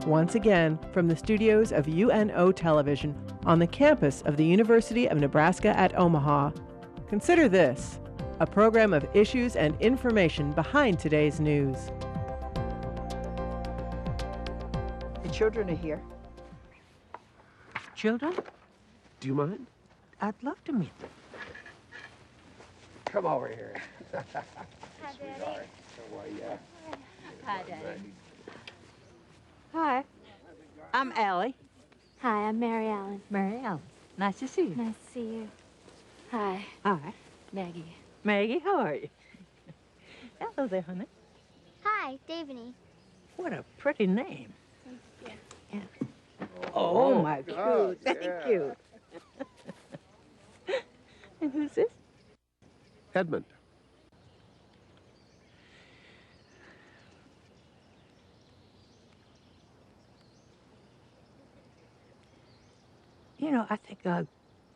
once again from the studios of UNO Television on the campus of the University of Nebraska at Omaha. Consider This, a program of issues and information behind today's news. The children are here. Children? Do you mind? I'd love to meet them. Come over here. Hi, Daddy. How are you? Hi, Daddy. Hi, I'm Allie. Hi, I'm Mary Ellen. Mary Ellen. Nice to see you. Nice to see you. Hi. Hi. Maggie. Maggie, how are you? Hello there, honey. Hi, Davany. What a pretty name. Thank Yeah. Oh, my gosh, God. Thank yeah. you. And who's this? Edmund. You know, I think I'll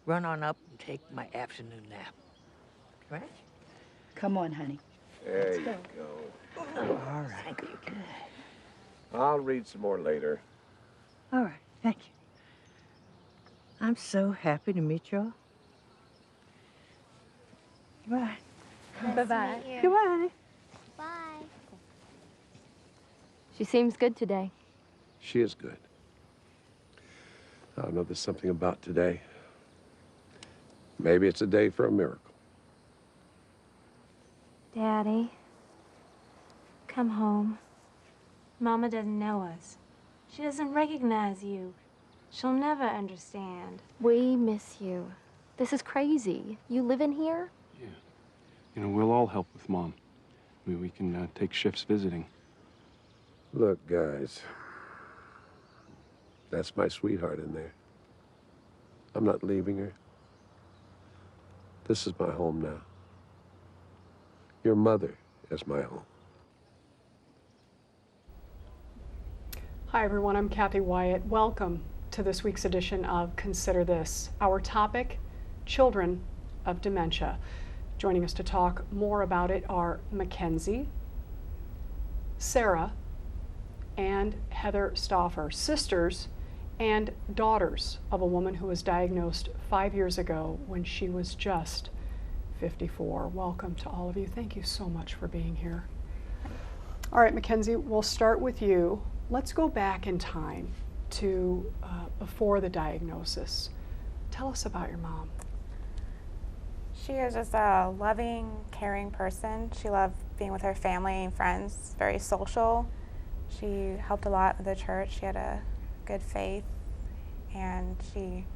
run on up and take my afternoon nap. Right? Come on, honey. There you go. All right. Thank you. I'll read some more later. All right. Thank you. I'm so happy to meet you all. Goodbye. you. Bye-bye. Goodbye. Bye. She seems good today. She is good. I don't know, there's something about today. Maybe it's a day for a miracle. Daddy, come home. Mama doesn't know us. She doesn't recognize you. She'll never understand. We miss you. This is crazy. You live in here? Yeah. You know, we'll all help with Mom. We can take shifts visiting. Look, guys. That's my sweetheart in there. I'm not leaving her. This is my home now. Your mother is my home. Hi everyone, I'm Cathy Wyatt. Welcome to this week's edition of Consider This. Our topic, children of dementia. Joining us to talk more about it are McKenzie, Sara, and Heather Stauffer, sisters and daughters of a woman who was diagnosed 5 years ago when she was just 54. Welcome to all of you. Thank you so much for being here. All right, McKenzie, we'll start with you. Let's go back in time to before the diagnosis. Tell us about your mom. She is just a loving, caring person. She loved being with her family and friends, very social. She helped a lot with the church. She had a good faith, and she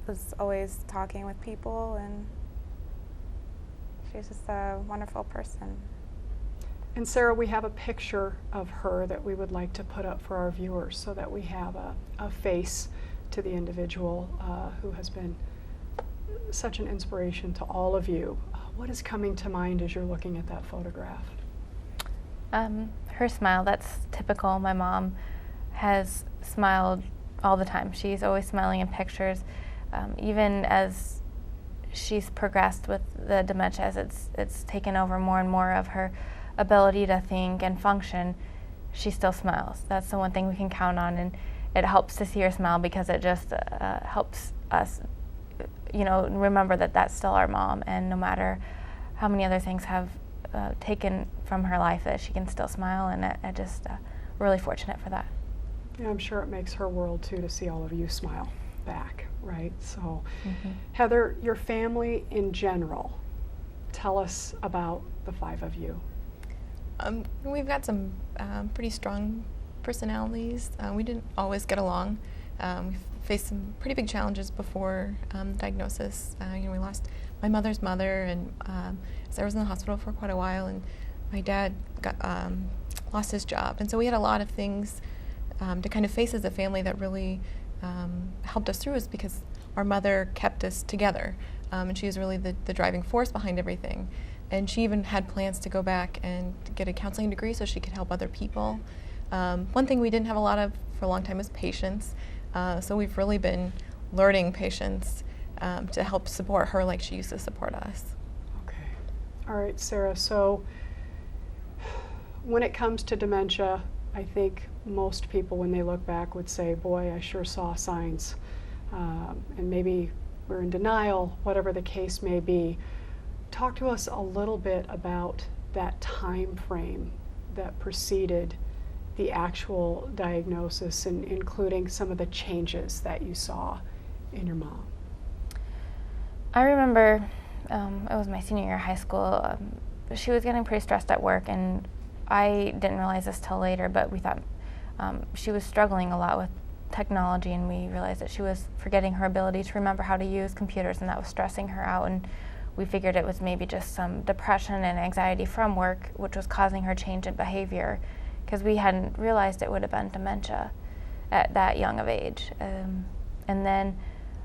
was always talking with people, and she's just a wonderful person. And Sara, we have a picture of her that we would like to put up for our viewers so that we have a face to the individual who has been such an inspiration to all of you. What is coming to mind as you're looking at that photograph? Her smile, that's typical. My mom has smiled all the time. She's always smiling in pictures. Even as she's progressed with the dementia, as it's taken over more and more of her ability to think and function, she still smiles. That's the one thing we can count on, and it helps to see her smile because it just helps us, remember that that's still our mom, and no matter how many other things have taken from her life, that she can still smile, and I just really fortunate for that. Yeah, I'm sure it makes her world too to see all of you smile back, right? So, Heather, your family in general, tell us about the five of you. We've got some pretty strong personalities. We didn't always get along. We faced some pretty big challenges before the diagnosis. We lost my mother's mother, and Sarah was in the hospital for quite a while, and my dad lost his job. And so we had a lot of things to kind of face as a family that really helped us through, is because our mother kept us together, and she was really the driving force behind everything. And she even had plans to go back and get a counseling degree so she could help other people. One thing we didn't have a lot of for a long time was patience. So we've really been learning patience to help support her like she used to support us. Okay. All right, Sara, so when it comes to dementia, I think most people, when they look back, would say, boy, I sure saw signs. And maybe we're in denial, whatever the case may be. Talk to us a little bit about that time frame that preceded the actual diagnosis, and including some of the changes that you saw in your mom. I remember it was my senior year of high school. She was getting pretty stressed at work, and I didn't realize this till later, but we thought she was struggling a lot with technology, and we realized that she was forgetting her ability to remember how to use computers, and that was stressing her out. And we figured it was maybe just some depression and anxiety from work, which was causing her change in behavior, because we hadn't realized it would have been dementia at that young of age. And then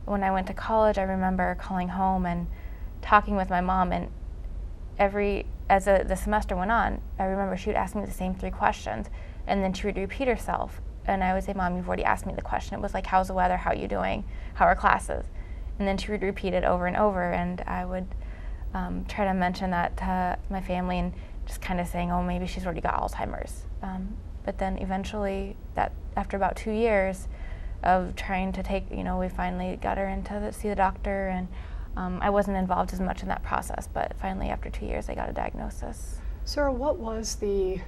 when I went to college, I remember calling home and talking with my mom, and as the semester went on, I remember she would ask me the same 3 questions, and then she would repeat herself. And I would say, Mom, you've already asked me the question. It was like, how's the weather? How are you doing? How are classes? And then she would repeat it over and over, and I would try to mention that to my family, and just kind of saying, oh, maybe she's already got Alzheimer's. But then eventually, that after about 2 years of trying to take, we finally got her in to see the doctor, and I wasn't involved as much in that process, but finally after 2 years I got a diagnosis. Sarah, what was the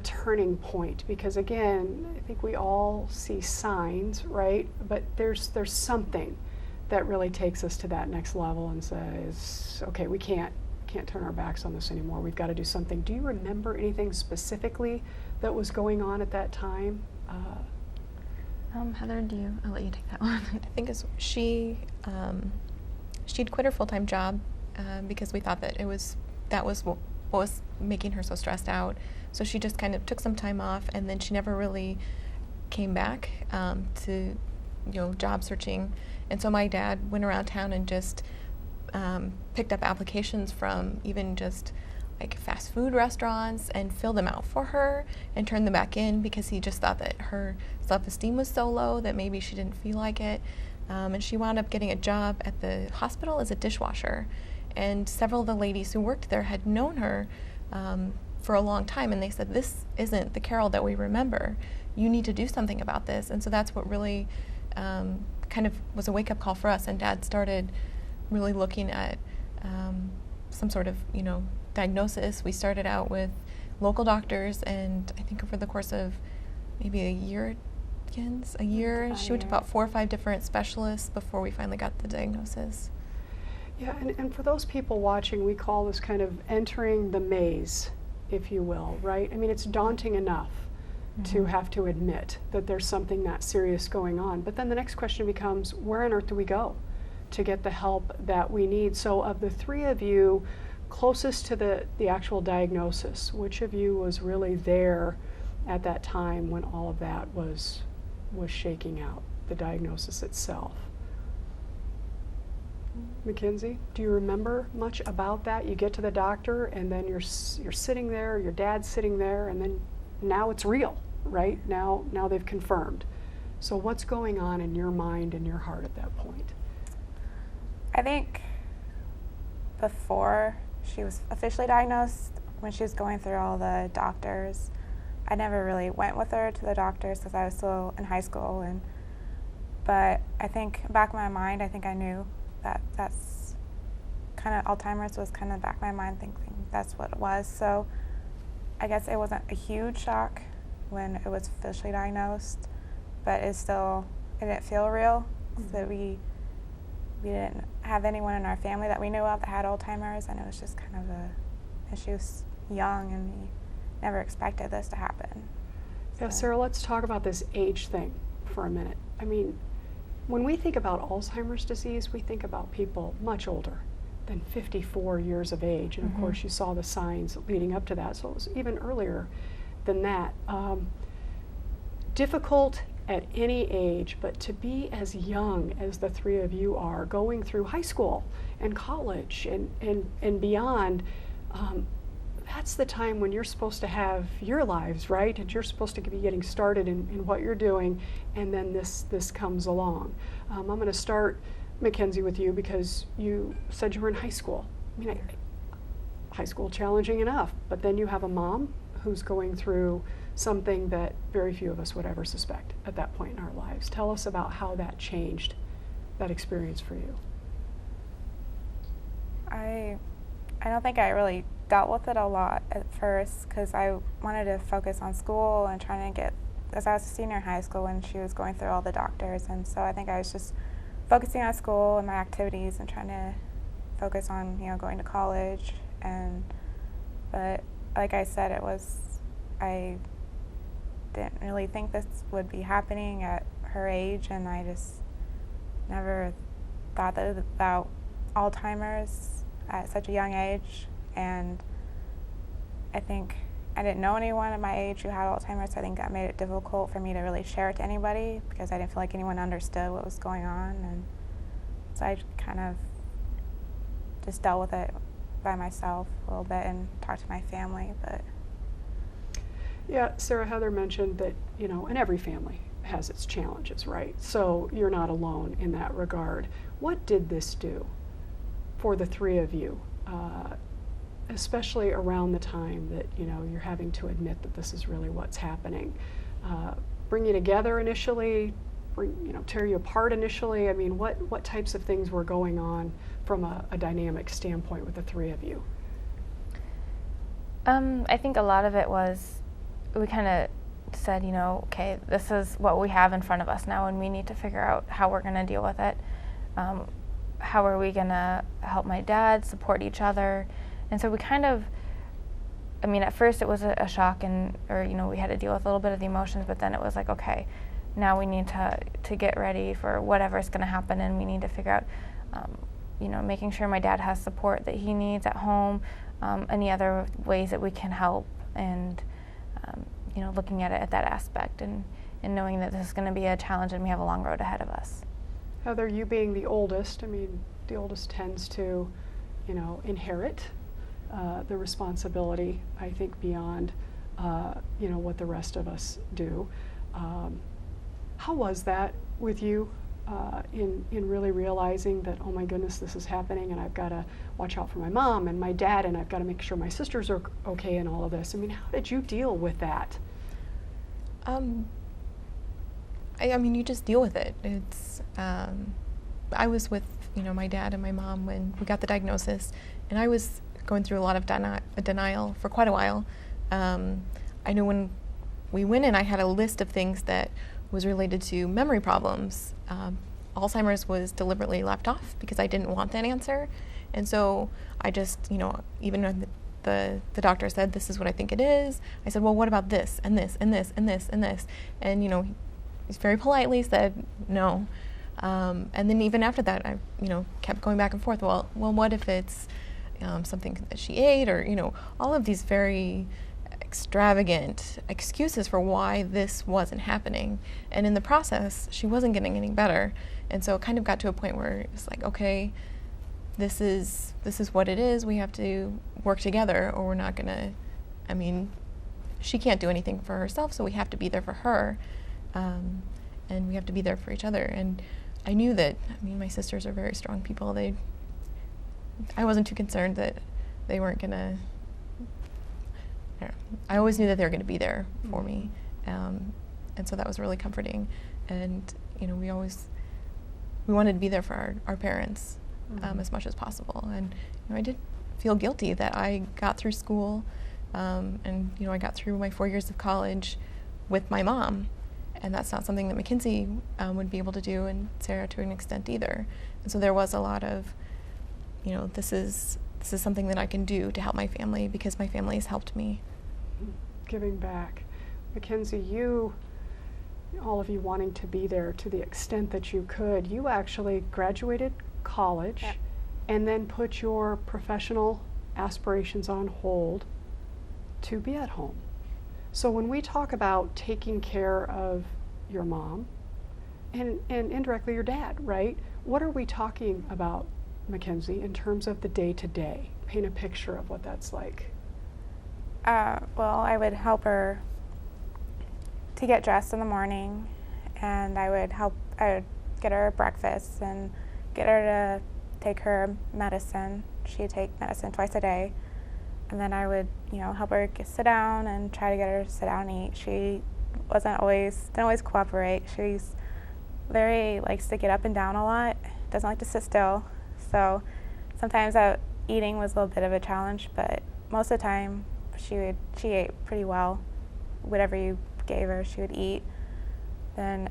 turning point? Because again, I think we all see signs, right? But there's something that really takes us to that next level and says, okay, we can't turn our backs on this anymore. We've got to do something. Do you remember anything specifically that was going on at that time? Heather, I'll let you take that one. I think she'd quit her full-time job because we thought that that was what was making her so stressed out. So she just kind of took some time off, and then she never really came back to job searching. And so my dad went around town and just picked up applications from even just like fast food restaurants and filled them out for her and turned them back in, because he just thought that her self-esteem was so low that maybe she didn't feel like it. And she wound up getting a job at the hospital as a dishwasher. And several of the ladies who worked there had known her for a long time, and they said, this isn't the Carol that we remember. You need to do something about this. And so that's what really kind of was a wake-up call for us, and Dad started really looking at some sort of diagnosis. We started out with local doctors, and I think over the course of maybe a year, she went to about 4 or 5 different specialists before we finally got the diagnosis. Yeah, and for those people watching, we call this kind of entering the maze, if you will, right? I mean, it's daunting enough to have to admit that there's something that serious going on. But then the next question becomes, where on earth do we go to get the help that we need? So of the 3 of you closest to the actual diagnosis, which of you was really there at that time when all of that was shaking out, the diagnosis itself? McKenzie, do you remember much about that? You get to the doctor, and then you're sitting there, your dad's sitting there, and then now it's real, right? Now they've confirmed. So what's going on in your mind and your heart at that point? I think before she was officially diagnosed, when she was going through all the doctors, I never really went with her to the doctors because I was still in high school. But I think back in my mind, I think I knew that's kind of Alzheimer's was kind of back in my mind, thinking that's what it was. So I guess it wasn't a huge shock when it was officially diagnosed, but it didn't feel real. So we didn't have anyone in our family that we knew of that had Alzheimer's, and it was just kind of and she was young, and we never expected this to happen. Yeah, Sarah, let's talk about this age thing for a minute. I mean, when we think about Alzheimer's disease, we think about people much older than 54 years of age. And of course, you saw the signs leading up to that, so it was even earlier than that. Difficult at any age, but to be as young as the 3 of you are, going through high school and college and beyond, that's the time when you're supposed to have your lives, right? And you're supposed to be getting started in what you're doing, and then this comes along. I'm going to start, McKenzie, with you, because you said you were in high school. I mean, high school challenging enough, but then you have a mom who's going through something that very few of us would ever suspect at that point in our lives. Tell us about how that changed that experience for you. I don't think I really dealt with it a lot at first because I wanted to focus on school and trying to get, because I was a senior in high school when she was going through all the doctors, and so I think I was just focusing on school and my activities and trying to focus on, going to college. But like I said, I didn't really think this would be happening at her age, and I just never thought that about Alzheimer's at such a young age. And I think I didn't know anyone at my age who had Alzheimer's, so I think that made it difficult for me to really share it to anybody because I didn't feel like anyone understood what was going on. And so I kind of just dealt with it by myself a little bit and talked to my family. But yeah, Sarah, Heather mentioned that, and every family has its challenges, right? So you're not alone in that regard. What did this do for the three of you, especially around the time that, you're having to admit that this is really what's happening? Bring you together initially, tear you apart initially? I mean, what types of things were going on from a dynamic standpoint with the three of you? I think a lot of it was, we kind of said, okay, this is what we have in front of us now, and we need to figure out how we're going to deal with it. How are we going to help my dad, support each other? And so we kind of, at first it was a shock, we had to deal with a little bit of the emotions, but then it was like, okay, now we need to get ready for whatever's going to happen, and we need to figure out, making sure my dad has support that he needs at home, any other ways that we can help, and looking at it at that aspect, and knowing that this is going to be a challenge and we have a long road ahead of us. Heather, you being the oldest, the oldest tends to, inherit the responsibility, I think, beyond, what the rest of us do. How was that with you in really realizing that, oh my goodness, this is happening and I've got to watch out for my mom and my dad and I've got to make sure my sisters are okay in all of this? How did you deal with that? You just deal with it. It's, I was with, my dad and my mom when we got the diagnosis, and I was going through a lot of denial for quite a while. I know when we went in, I had a list of things that was related to memory problems. Alzheimer's was deliberately left off because I didn't want that answer. And so I just, even when the doctor said, this is what I think it is, I said, well, what about this and this and this and this and this? And, he very politely said no. And then even after that, I, kept going back and forth. Well, what if it's something that she ate, or, all of these very extravagant excuses for why this wasn't happening. And in the process, she wasn't getting any better. And so it kind of got to a point where it's like, okay, this is what it is. We have to work together, or we're not gonna, she can't do anything for herself, so we have to be there for her. And we have to be there for each other. And I knew that, my sisters are very strong people. I wasn't too concerned that they weren't gonna, I always knew that they were gonna be there for me. And so that was really comforting. And, we wanted to be there for our parents as much as possible. And, I did feel guilty that I got through school, and, I got through my 4 years of college with my mom. And that's not something that McKenzie would be able to do, and Sarah to an extent either. And so there was a lot of, this is something that I can do to help my family because my family has helped me. Giving back. McKenzie, all of you wanting to be there to the extent that you could, you actually graduated college and then put your professional aspirations on hold to be at home. So when we talk about taking care of your mom and indirectly your dad, right? What are we talking about, McKenzie, in terms of the day-to-day? Paint a picture of what that's like. Well, I would help her to get dressed in the morning, and I would get her breakfast and get her to take her medicine. She'd take medicine twice a day. And then I would, help her sit down and try to get her to sit down and eat. She didn't always cooperate. She's likes to get up and down a lot, doesn't like to sit still. So sometimes eating was a little bit of a challenge, but most of the time she ate pretty well. Whatever you gave her, she would eat. Then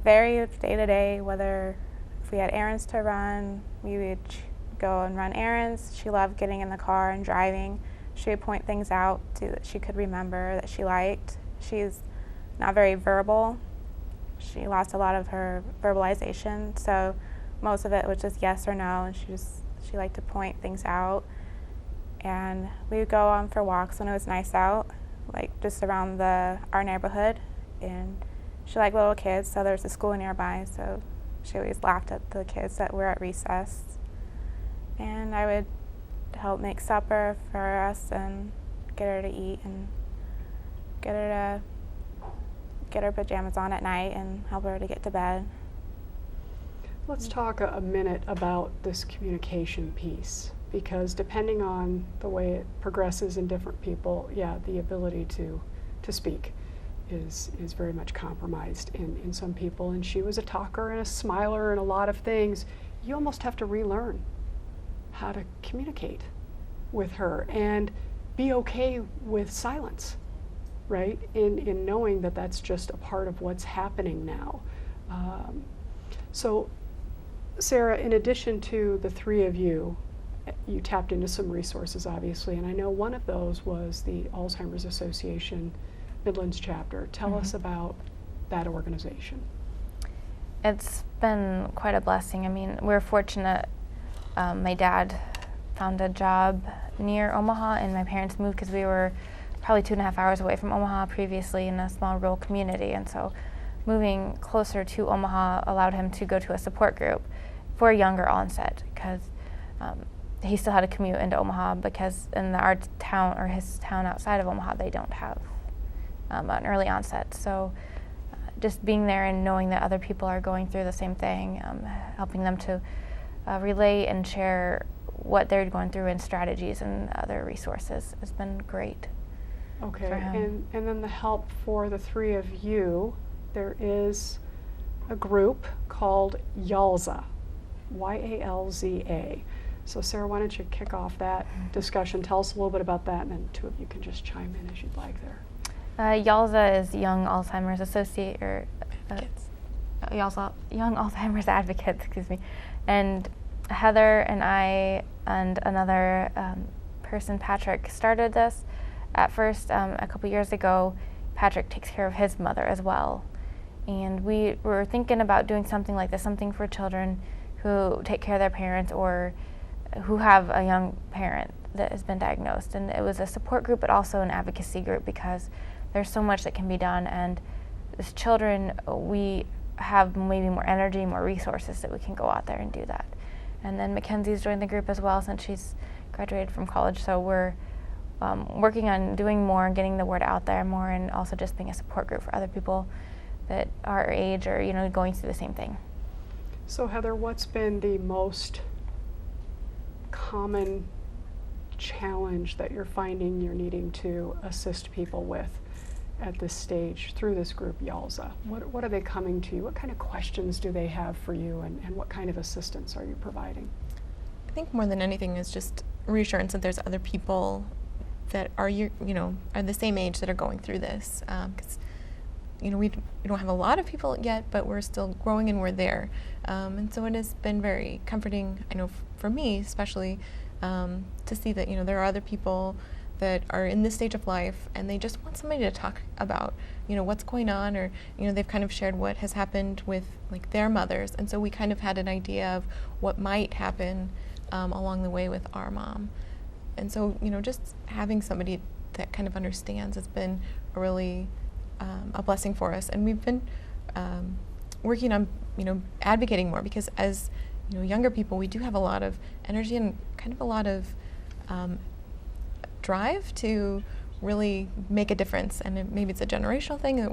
very day to day, whether if we had errands to run, we would go and run errands. She loved getting in the car and driving. She would point things out that she could remember that she liked. She's not very verbal. She lost a lot of her verbalization, so most of it was just yes or no, and she liked to point things out. And we would go on for walks when it was nice out, like just around our neighborhood. And she liked little kids, so there's a school nearby, so she always laughed at the kids that were at recess. And I would help make supper for us and get her to eat and get her pajamas on at night and help her to get to bed. Let's talk a minute about this communication piece, because depending on the way it progresses in different people, the ability to speak is very much compromised in some people. And she was a talker and a smiler and a lot of things. You almost have to relearn how to communicate with her and be okay with silence, right? In knowing that that's just a part of what's happening now. So, Sara, in addition to the three of you, you tapped into some resources, obviously, and I know one of those was the Alzheimer's Association Midlands chapter. Tell us about that organization. It's been quite a blessing. I mean, we're fortunate. My dad found a job near Omaha, and my parents moved because we were probably 2.5 hours away from Omaha previously in a small rural community, and so moving closer to Omaha allowed him to go to a support group for a younger onset, because he still had to commute into Omaha, because in our town, or his town outside of Omaha, they don't have an early onset. So just being there and knowing that other people are going through the same thing, helping them to relate and share what they're going through and strategies and other resources has been great. Okay, and then the help for the three of you, there is a group called YALZA, Y-A-L-Z-A. So Sara, why don't you kick off that discussion? Tell us a little bit about that, and then two of you can just chime in as you'd like there. YALZA is Young Alzheimer's Young Alzheimer's Advocates, excuse me. And Heather and I and another person, Patrick, started this. At first, a couple years ago, Patrick takes care of his mother as well. And we were thinking about doing something like this, something for children who take care of their parents or who have a young parent that has been diagnosed. And it was a support group, but also an advocacy group, because there's so much that can be done. And as children, we have maybe more energy, more resources that we can go out there and do that. And then Mackenzie's joined the group as well since she's graduated from college. So we're working on doing more and getting the word out there more, and also just being a support group for other people that are our age or, going through the same thing. So Heather, what's been the most common challenge that you're finding you're needing to assist people with at this stage through this group, YALZA? What are they coming to you? What kind of questions do they have for you, and what kind of assistance are you providing? I think more than anything is just reassurance that there's other people that are are the same age that are going through this, because we don't have a lot of people yet, but we're still growing and we're there, and so it has been very comforting, I know for me especially, to see that there are other people that are in this stage of life and they just want somebody to talk about what's going on, or they've kind of shared what has happened with their mothers, and so we kind of had an idea of what might happen along the way with our mom. And so, just having somebody that kind of understands has been a really a blessing for us. And we've been working on, advocating more, because as, younger people, we do have a lot of energy and kind of a lot of drive to really make a difference. And maybe it's a generational thing that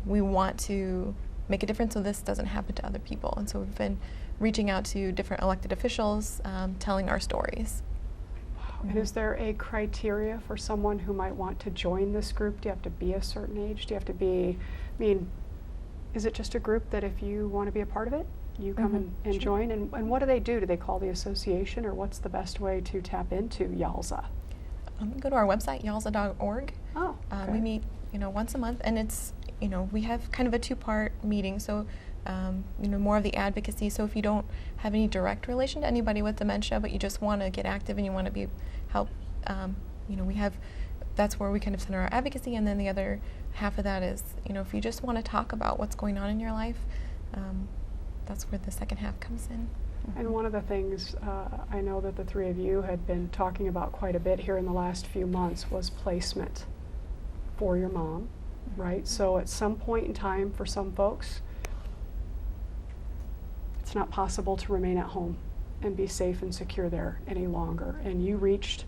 we want to make a difference so this doesn't happen to other people. And so we've been reaching out to different elected officials, telling our stories. And is there a criteria for someone who might want to join this group? Do you have to be a certain age? Do you have to be, is it just a group that if you want to be a part of it, you come and join? And what do they do? Do they call the association, or what's the best way to tap into YALZA? Go to our website, yalza.org. Oh, okay. We meet, once a month, and it's, we have kind of a two-part meeting. So, more of the advocacy. So if you don't have any direct relation to anybody with dementia, but you just want to get active and you want to help, that's where we kind of center our advocacy. And then the other half of that is, if you just want to talk about what's going on in your life, that's where the second half comes in. And one of the things I know that the three of you had been talking about quite a bit here in the last few months was placement for your mom, right? So at some point in time, for some folks, it's not possible to remain at home and be safe and secure there any longer. And you reached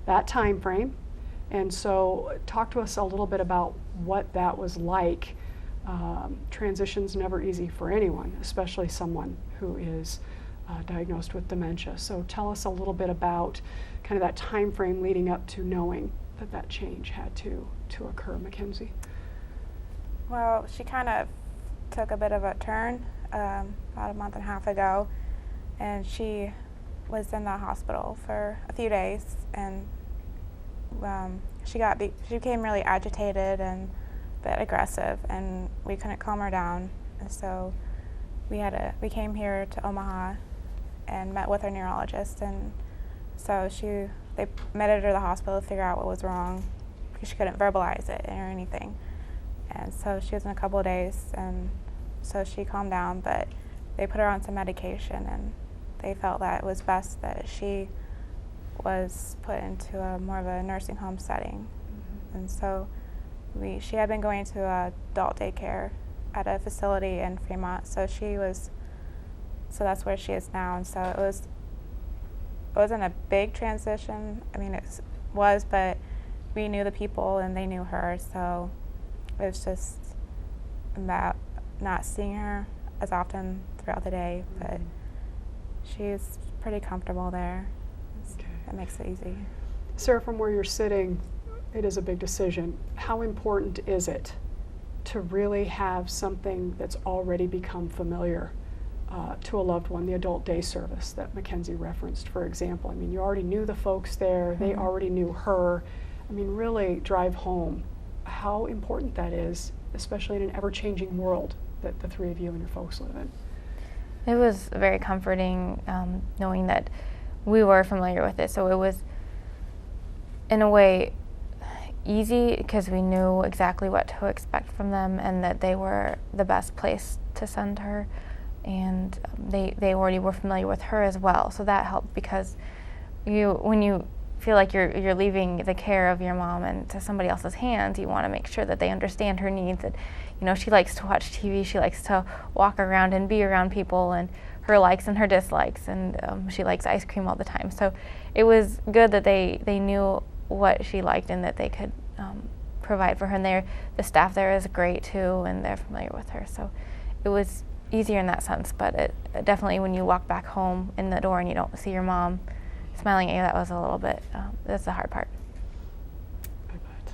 that time frame. And so talk to us a little bit about what that was like. Transition's never easy for anyone, especially someone who is diagnosed with dementia. So tell us a little bit about kind of that time frame leading up to knowing that change had to occur, McKenzie. Well, she kind of took a bit of a turn about a month and a half ago, and she was in the hospital for a few days, and she became really agitated and a bit aggressive, and we couldn't calm her down. And so we came here to Omaha and met with our neurologist, and so they admitted her to the hospital to figure out what was wrong because she couldn't verbalize it or anything. And so she was in a couple of days, and so she calmed down, but they put her on some medication, and they felt that it was best that she was put into more of a nursing home setting. And so she had been going to adult daycare at a facility in Fremont, so that's where she is now. And so it wasn't a big transition. It was, but we knew the people and they knew her, so it was just about not seeing her as often throughout the day, but she's pretty comfortable there. That makes it easy. Sarah, from where you're sitting, it is a big decision. How important is it to really have something that's already become familiar to a loved one, the adult day service that McKenzie referenced, for example? You already knew the folks there, they already knew her. Really drive home how important that is, especially in an ever-changing world that the three of you and your folks live in. It was very comforting knowing that we were familiar with it. So it was, in a way, easy because we knew exactly what to expect from them and that they were the best place to send her. And they already were familiar with her as well. So that helped because when you feel like you're leaving the care of your mom into somebody else's hands, you want to make sure that they understand her needs. That, she likes to watch TV, she likes to walk around and be around people, and her likes and her dislikes, and she likes ice cream all the time. So it was good that they knew what she liked and that they could provide for her. And the staff there is great too, and they're familiar with her. So it was easier in that sense, but it definitely, when you walk back home in the door and you don't see your mom smiling at you, that was a little bit, that's the hard part. I bet.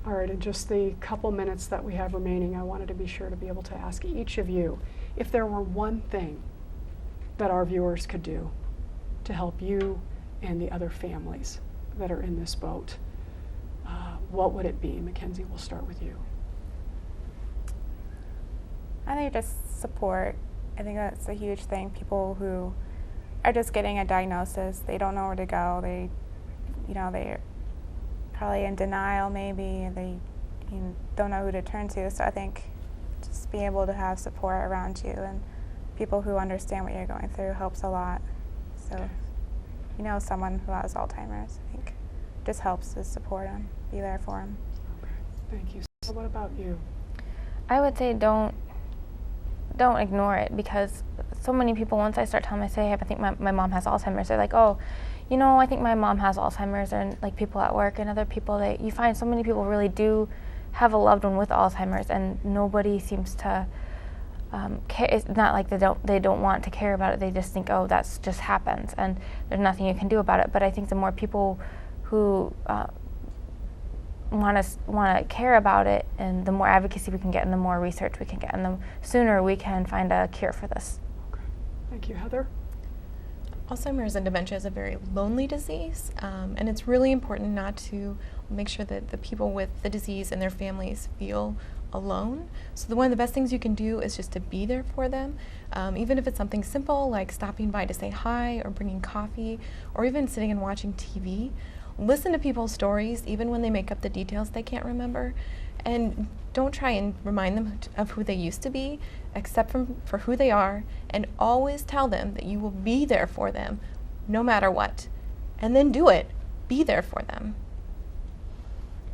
All right, in just the couple minutes that we have remaining, I wanted to be sure to be able to ask each of you if there were one thing that our viewers could do to help you and the other families that are in this boat, what would it be? McKenzie, we'll start with you. I think just support. I think that's a huge thing. People who are just getting a diagnosis, they don't know where to go. They're probably in denial maybe. They don't know who to turn to. So I think just being able to have support around you and people who understand what you're going through helps a lot. So someone who has Alzheimer's, I think just helps to support them, be there for them. Okay, thank you. So what about you? I would say don't ignore it, because so many people, once I start telling them, I say, I think my mom has Alzheimer's, they're like, oh, I think my mom has Alzheimer's, and like people at work and other people, you find so many people really do have a loved one with Alzheimer's, and nobody seems to it's not like they don't want to care about it. They just think, oh, that's just happens, and there's nothing you can do about it. But I think the more people who want to care about it, and the more advocacy we can get, and the more research we can get, and the sooner we can find a cure for this. Okay. Thank you, Heather. Alzheimer's and dementia is a very lonely disease, and it's really important not to make sure that the people with the disease and their families feel alone. So one of the best things you can do is just to be there for them, even if it's something simple like stopping by to say hi, or bringing coffee, or even sitting and watching TV. Listen to people's stories, even when they make up the details they can't remember, and don't try and remind them of who they used to be, accept them for who they are, and always tell them that you will be there for them no matter what. And then do it. Be there for them.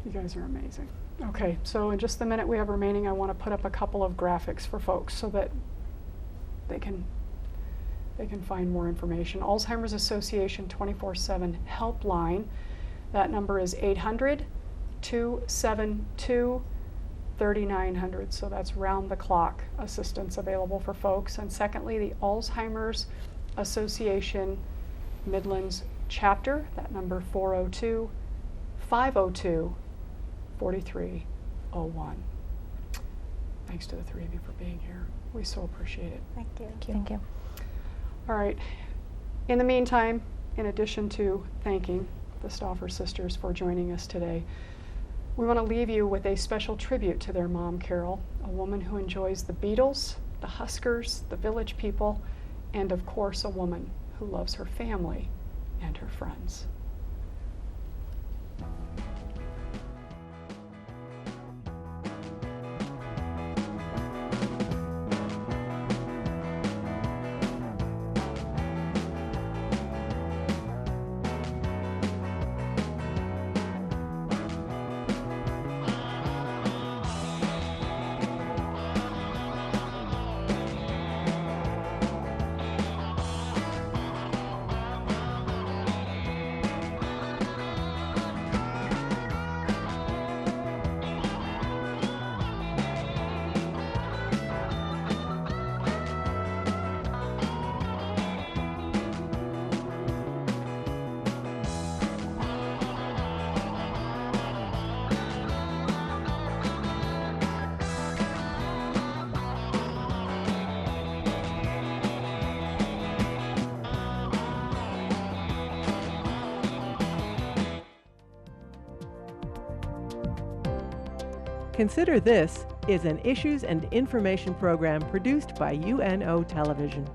You guys are amazing. Okay, so in just the minute we have remaining, I want to put up a couple of graphics for folks so that they can find more information. Alzheimer's Association 24/7 helpline. That number is 800-272-3900. So that's round the clock assistance available for folks. And secondly, the Alzheimer's Association Midlands chapter, that number 402-502-4301. Thanks to the three of you for being here. We so appreciate it. Thank you. Thank you. All right. In the meantime, in addition to thanking the Stauffer sisters for joining us today, we want to leave you with a special tribute to their mom, Carol, a woman who enjoys the Beatles, the Huskers, the Village People, and of course, a woman who loves her family and her friends. Consider This is an issues and information program produced by UNO Television.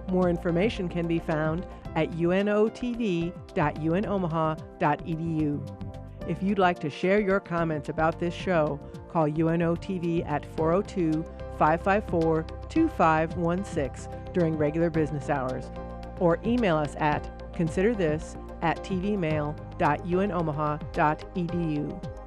More information can be found at unotv.unomaha.edu. If you'd like to share your comments about this show, call UNO TV at 402-554-2516 during regular business hours, or email us at considerthis@tvmail.unomaha.edu.